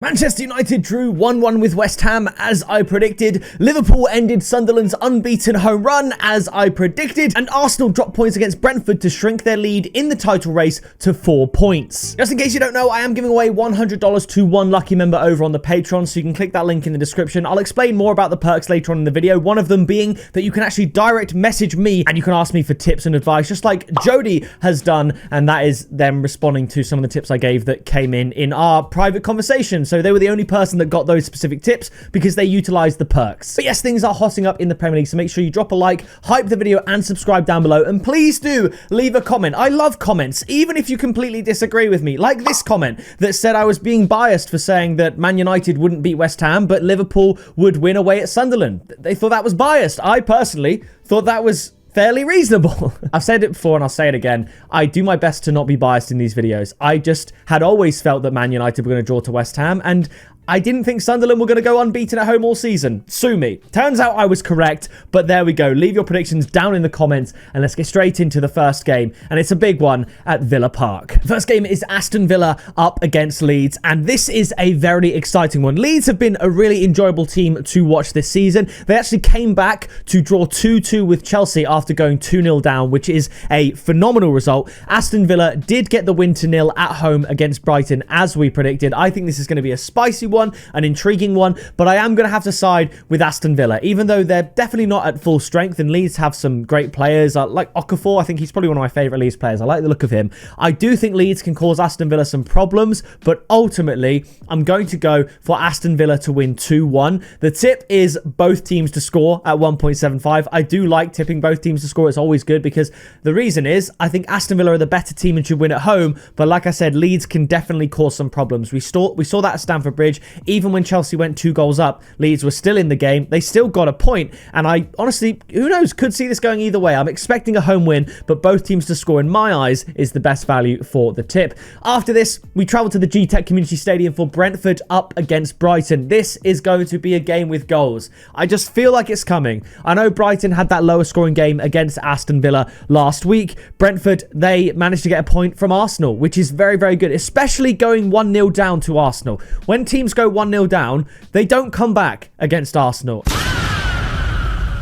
Manchester United drew 1-1 with West Ham as I predicted, Liverpool ended Sunderland's unbeaten home run as I predicted, and Arsenal dropped points against Brentford to shrink their lead in the title race to 4 points. Just in case you don't know, I am giving away $100 to one lucky member over on the Patreon, so you can click that link in the description. I'll explain more about the perks later on in the video, one of them being that you can actually direct message me and you can ask me for tips and advice, just like Jody has done, and that is them responding to some of the tips I gave that came in our private conversation. So they were the only person that got those specific tips because they utilized the perks. But yes, things are hotting up in the Premier League, so make sure you drop a like, hype the video, and subscribe down below. And please do leave a comment. I love comments, even if you completely disagree with me. Like this comment that said I was being biased for saying that Man United wouldn't beat West Ham, but Liverpool would win away at Sunderland. They thought that was biased. I personally thought that was fairly reasonable. I've said it before and I'll say it again. I do my best to not be biased in these videos. I just had always felt that Man United were going to draw to West Ham, and I didn't think Sunderland were going to go unbeaten at home all season. Sue me. Turns out I was correct, but there we go. Leave your predictions down in the comments and let's get straight into the first game. And it's a big one at Villa Park. First game is Aston Villa up against Leeds, and this is a very exciting one. Leeds have been a really enjoyable team to watch this season. They actually came back to draw 2-2 with Chelsea after going 2-0 down, which is a phenomenal result. Aston Villa did get the win 2-0 at home against Brighton, as we predicted. I think this is going to be a spicy one, an intriguing one, but I am going to have to side with Aston Villa, even though they're definitely not at full strength, and Leeds have some great players. Like Okafor, I think he's probably one of my favourite Leeds players. I like the look of him. I do think Leeds can cause Aston Villa some problems, but ultimately, I'm going to go for Aston Villa to win 2-1. The tip is both teams to score at 1.75. I do like tipping both teams to score. It's always good because the reason is I think Aston Villa are the better team and should win at home, but like I said, Leeds can definitely cause some problems. We saw that at Stamford Bridge. Even when Chelsea went 2 goals up, Leeds were still in the game. They still got a point. And I honestly, who knows, could see this going either way. I'm expecting a home win, but both teams to score, in my eyes, is the best value for the tip. After this, we travel to the G-Tech Community Stadium for Brentford up against Brighton. This is going to be a game with goals. I just feel like it's coming. I know Brighton had that lower scoring game against Aston Villa last week. Brentford, they managed to get a point from Arsenal, which is very, very good, especially going 1-0 down to Arsenal. When teams go 1-0 down, they don't come back against Arsenal.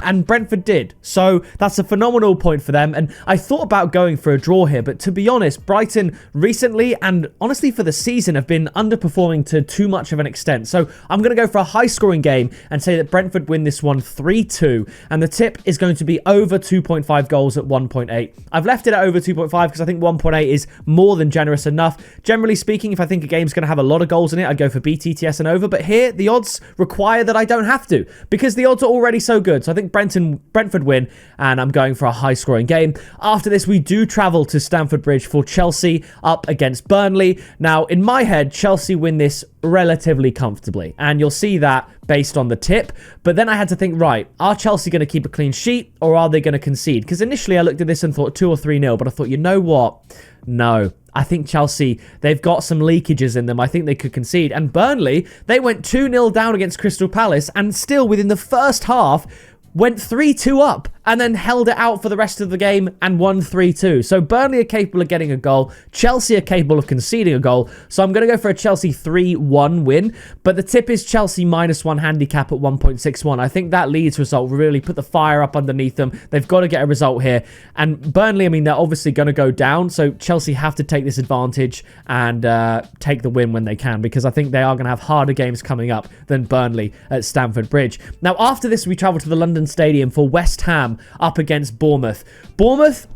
And Brentford did. So that's a phenomenal point for them. And I thought about going for a draw here, but to be honest, Brighton recently and honestly for the season have been underperforming to too much of an extent. So I'm going to go for a high scoring game and say that Brentford win this one 3-2. And the tip is going to be over 2.5 goals at 1.8. I've left it at over 2.5 because I think 1.8 is more than generous enough. Generally speaking, if I think a game's going to have a lot of goals in it, I'd go for BTTS and over. But here, the odds require that I don't have to because the odds are already so good. So I think Brentford win, and I'm going for a high-scoring game. After this, we do travel to Stamford Bridge for Chelsea up against Burnley. Now, in my head, Chelsea win this relatively comfortably, and you'll see that based on the tip. But then I had to think, right, are Chelsea going to keep a clean sheet, or are they going to concede? Because initially I looked at this and thought 2 or 3-0, but I thought, you know what? No. I think Chelsea, they've got some leakages in them. I think they could concede. And Burnley, they went 2-0 down against Crystal Palace, and still within the first half went 3-2 up and then held it out for the rest of the game and won 3-2. So Burnley are capable of getting a goal. Chelsea are capable of conceding a goal. So I'm going to go for a Chelsea 3-1 win. But the tip is Chelsea -1 handicap at 1.61. I think that Leeds result really put the fire up underneath them. They've got to get a result here. And Burnley, I mean, they're obviously going to go down. So Chelsea have to take this advantage and take the win when they can, because I think they are going to have harder games coming up than Burnley at Stamford Bridge. Now, after this, we travel to the London Stadium for West Ham up against Bournemouth. Bournemouth,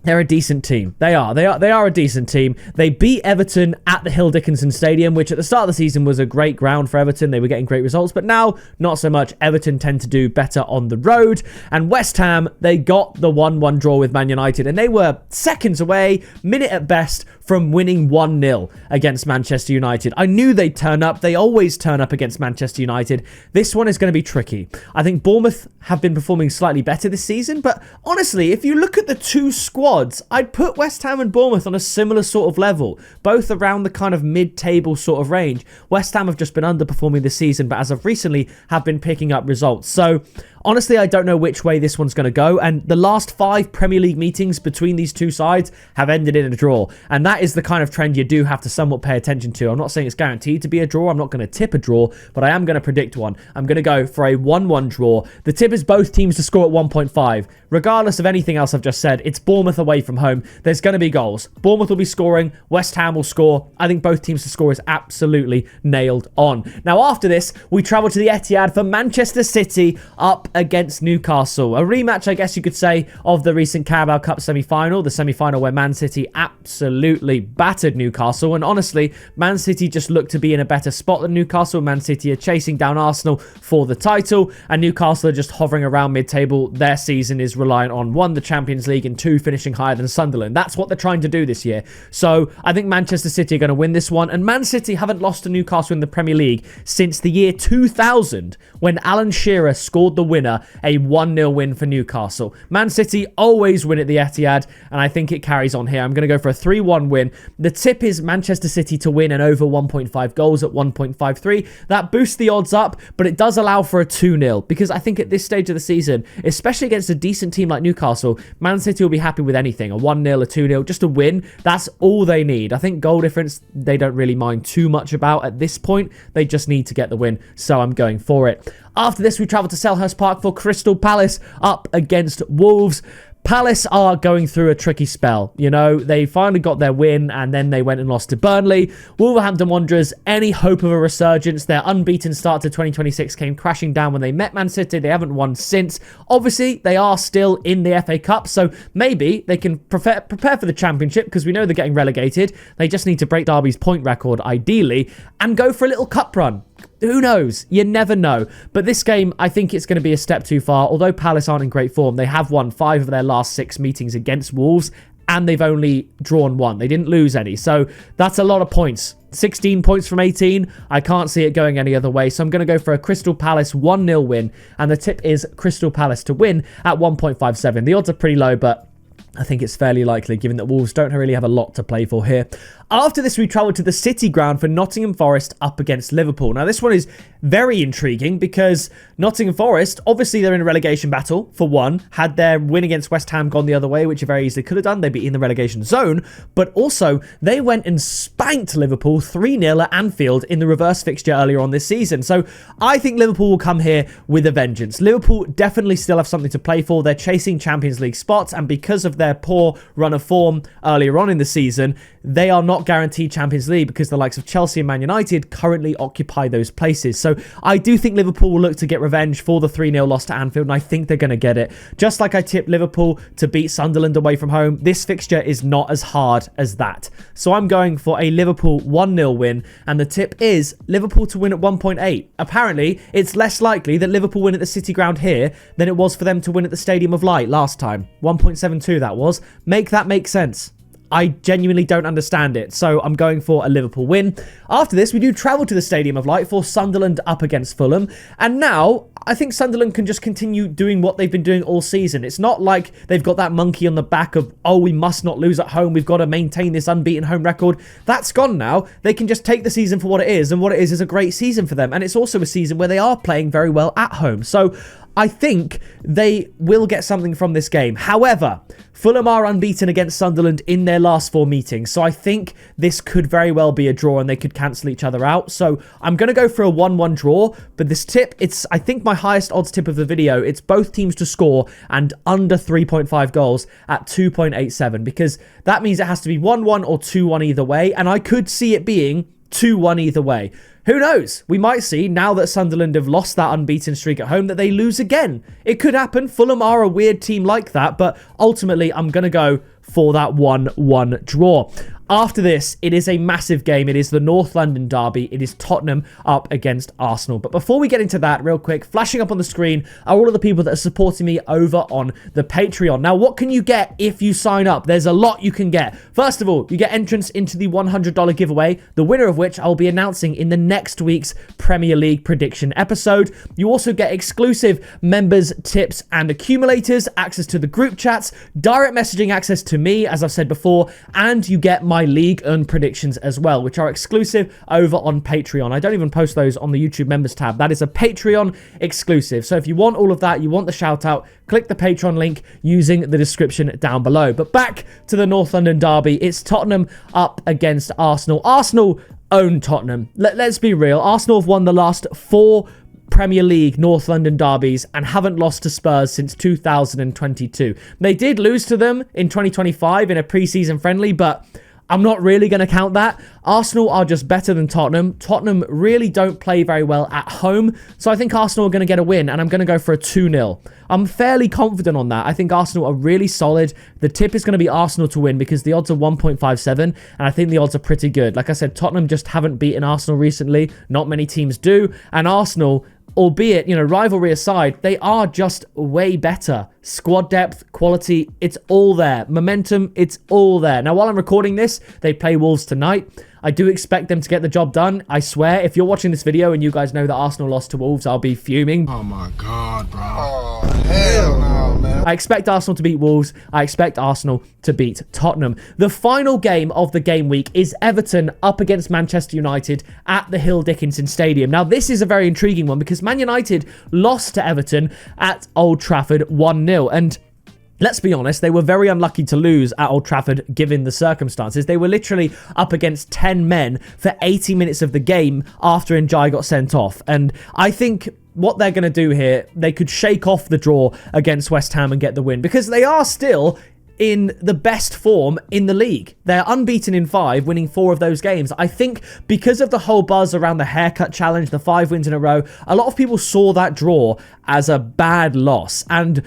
they're a decent team. They are a decent team. They beat Everton at the Hill Dickinson Stadium, which at the start of the season was a great ground for Everton. They were getting great results, but now not so much. Everton tend to do better on the road. And West Ham, they got the 1-1 draw with Man United, and they were seconds away, minute at best, from winning 1-0 against Manchester United. I knew they'd turn up. They always turn up against Manchester United. This one is going to be tricky. I think Bournemouth have been performing slightly better this season, but honestly, if you look at the two squads, I'd put West Ham and Bournemouth on a similar sort of level, both around the kind of mid-table sort of range. West Ham have just been underperforming this season, but as of recently have been picking up results. So Honestly, I don't know which way this one's going to go, and the last 5 Premier League meetings between these two sides have ended in a draw, and that is the kind of trend you do have to somewhat pay attention to. I'm not saying it's guaranteed to be a draw. I'm not going to tip a draw, but I am going to predict one. I'm going to go for a 1-1 draw. The tip is both teams to score at 1.5. Regardless of anything else I've just said, it's Bournemouth away from home. There's going to be goals. Bournemouth will be scoring. West Ham will score. I think both teams to score is absolutely nailed on. Now, after this, we travel to the Etihad for Manchester City up against Newcastle. A rematch, I guess you could say, of the recent Carabao Cup semi-final. The semi-final where Man City absolutely battered Newcastle. And honestly, Man City just look to be in a better spot than Newcastle. Man City are chasing down Arsenal for the title, and Newcastle are just hovering around mid-table. Their season is reliant on 1, the Champions League, and 2, finishing higher than Sunderland. That's what they're trying to do this year. So I think Manchester City are going to win this one, and Man City haven't lost to Newcastle in the Premier League since the year 2000, when Alan Shearer scored the winner, a 1-0 win for Newcastle. Man City always win at the Etihad, and I think it carries on here. I'm going to go for a 3-1 win. The tip is Manchester City to win and over 1.5 goals at 1.53. That boosts the odds up, but it does allow for a 2-0, because I think at this stage of the season, especially against a decent team like Newcastle, Man City will be happy with anything. A 1-0, a 2-0, just a win. That's all they need. I think goal difference, they don't really mind too much about at this point. They just need to get the win, so I'm going for it. After this, we travel to Selhurst Park for Crystal Palace up against Wolves. Palace are going through a tricky spell. You know, they finally got their win and then they went and lost to Burnley. Wolverhampton Wanderers, any hope of a resurgence? Their unbeaten start to 2026 came crashing down when they met Man City. They haven't won since. Obviously, they are still in the FA Cup, so maybe they can prepare for the Championship, because we know they're getting relegated. They just need to break Derby's point record, ideally, and go for a little cup run. Who knows? You never know. But this game, I think it's going to be a step too far. Although Palace aren't in great form, they have won 5 of their last 6 meetings against Wolves, and they've only drawn 1. They didn't lose any. So that's a lot of points. 16 points from 18. I can't see it going any other way. So I'm going to go for a Crystal Palace 1-0 win. And the tip is Crystal Palace to win at 1.57. The odds are pretty low, but I think it's fairly likely, given that Wolves don't really have a lot to play for here. After this, we travel to the City Ground for Nottingham Forest up against Liverpool. Now, this one is very intriguing because Nottingham Forest, obviously they're in a relegation battle, for one. Had their win against West Ham gone the other way, which they very easily could have done, they'd be in the relegation zone. But also, they went and spanked Liverpool 3-0 at Anfield in the reverse fixture earlier on this season. So I think Liverpool will come here with a vengeance. Liverpool definitely still have something to play for. They're chasing Champions League spots, and because of their poor run of form earlier on in the season, they are not guaranteed Champions League, because the likes of Chelsea and Man United currently occupy those places. So I do think Liverpool will look to get revenge for the 3-0 loss to Anfield, and I think they're going to get it. Just like I tipped Liverpool to beat Sunderland away from home, this fixture is not as hard as that. So I'm going for a Liverpool 1-0 win, and the tip is Liverpool to win at 1.8. Apparently, it's less likely that Liverpool win at the City Ground here than it was for them to win at the Stadium of Light last time. 1.72 that was. Make that make sense. I genuinely don't understand it, so I'm going for a Liverpool win. After this, we do travel to the Stadium of Light for Sunderland up against Fulham, and now I think Sunderland can just continue doing what they've been doing all season. It's not like they've got that monkey on the back of, oh, we must not lose at home, we've got to maintain this unbeaten home record. That's gone now. They can just take the season for what it is, and what it is a great season for them, and it's also a season where they are playing very well at home. So I think they will get something from this game. However, Fulham are unbeaten against Sunderland in their last 4 meetings, so I think this could very well be a draw and they could cancel each other out. So I'm going to go for a 1-1 draw, but this tip, it's I think my highest odds tip of the video. It's both teams to score and under 3.5 goals at 2.87, because that means it has to be 1-1 or 2-1 either way, and I could see it being 2-1 either way. Who knows? We might see, now that Sunderland have lost that unbeaten streak at home, that they lose again. It could happen. Fulham are a weird team like that, but ultimately I'm going to go for that 1-1 draw. After this, it is a massive game. It is the North London derby. It is Tottenham up against Arsenal. But before we get into that, real quick, flashing up on the screen are all of the people that are supporting me over on the Patreon. Now, what can you get if you sign up? There's a lot you can get. First of all, you get entrance into the $100 giveaway, the winner of which I'll be announcing in the next week's Premier League prediction episode. You also get exclusive members, tips, and accumulators, access to the group chats, direct messaging access to me, as I've said before, and you get my my league and predictions as well, which are exclusive over on Patreon. I don't even post those on the YouTube members tab. That is a Patreon exclusive. So if you want all of that, you want the shout out, click the Patreon link using the description down below. But back to the North London derby. It's Tottenham up against Arsenal. Arsenal own Tottenham. Let's be real. Arsenal have won the last 4 Premier League North London derbies and haven't lost to Spurs since 2022. They did lose to them in 2025 in a pre-season friendly, but I'm not really going to count that. Arsenal are just better than Tottenham. Tottenham really don't play very well at home, so I think Arsenal are going to get a win, and I'm going to go for a 2-0. I'm fairly confident on that. I think Arsenal are really solid. The tip is going to be Arsenal to win because the odds are 1.57, and I think the odds are pretty good. Like I said, Tottenham just haven't beaten Arsenal recently. Not many teams do, and Arsenal, albeit, rivalry aside, they are just way better. Squad depth, quality, it's all there. Momentum, it's all there. Now, while I'm recording this, they play Wolves tonight. I do expect them to get the job done. I swear, if you're watching this video and you guys know that Arsenal lost to Wolves, I'll be fuming. Oh my God, bro. Oh, hell no, man. I expect Arsenal to beat Wolves. I expect Arsenal to beat Tottenham. The final game of the game week is Everton up against Manchester United at the Hill Dickinson Stadium. Now, this is a very intriguing one because Man United lost to Everton at Old Trafford 1-0. And let's be honest, they were very unlucky to lose at Old Trafford given the circumstances. They were literally up against 10 men for 80 minutes of the game after Njai got sent off. And I think what they're going to do here, they could shake off the draw against West Ham and get the win because they are still in the best form in the league. They're unbeaten in 5, winning 4 of those games. I think because of the whole buzz around the haircut challenge, the 5 wins in a row, a lot of people saw that draw as a bad loss. And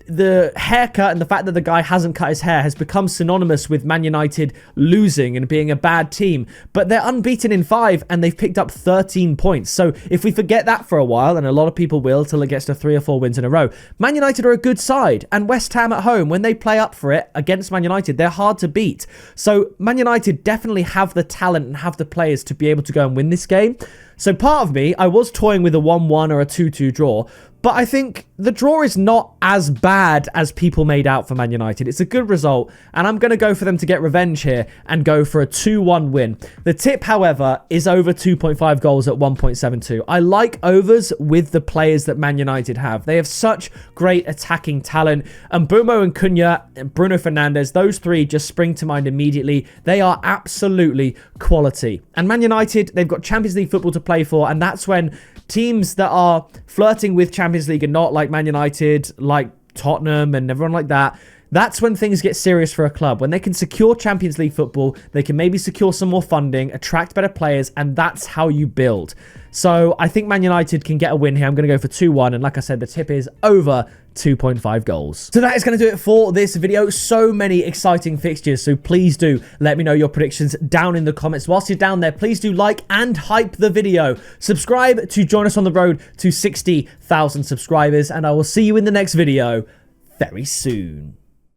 the haircut and the fact that the guy hasn't cut his hair has become synonymous with Man United losing and being a bad team. But they're unbeaten in 5 and they've picked up 13 points. So if we forget that for a while, and a lot of people will till it gets to 3 or 4 wins in a row, Man United are a good side. And West Ham at home, when they play up for it against Man United, they're hard to beat. So Man United definitely have the talent and have the players to be able to go and win this game. So part of me, I was toying with a 1-1 or a 2-2 draw, but I think the draw is not as bad as people made out for Man United. It's a good result, and I'm going to go for them to get revenge here and go for a 2-1 win. The tip, however, is over 2.5 goals at 1.72. I like overs with the players that Man United have. They have such great attacking talent, and Mbeumo and Cunha and Bruno Fernandes, those 3 just spring to mind immediately. They are absolutely quality. And Man United, they've got Champions League football to play for, and that's when teams that are flirting with Champions League and not, like Man United, like Tottenham and everyone like that, that's when things get serious for a club. When they can secure Champions League football, they can maybe secure some more funding, attract better players, and that's how you build. So I think Man United can get a win here. I'm going to go for 2-1, and like I said, the tip is over 2.5 goals. So that is going to do it for this video. So many exciting fixtures, so please do let me know your predictions down in the comments. Whilst you're down there, please do like and hype the video. Subscribe to join us on the road to 60,000 subscribers, and I will see you in the next video very soon.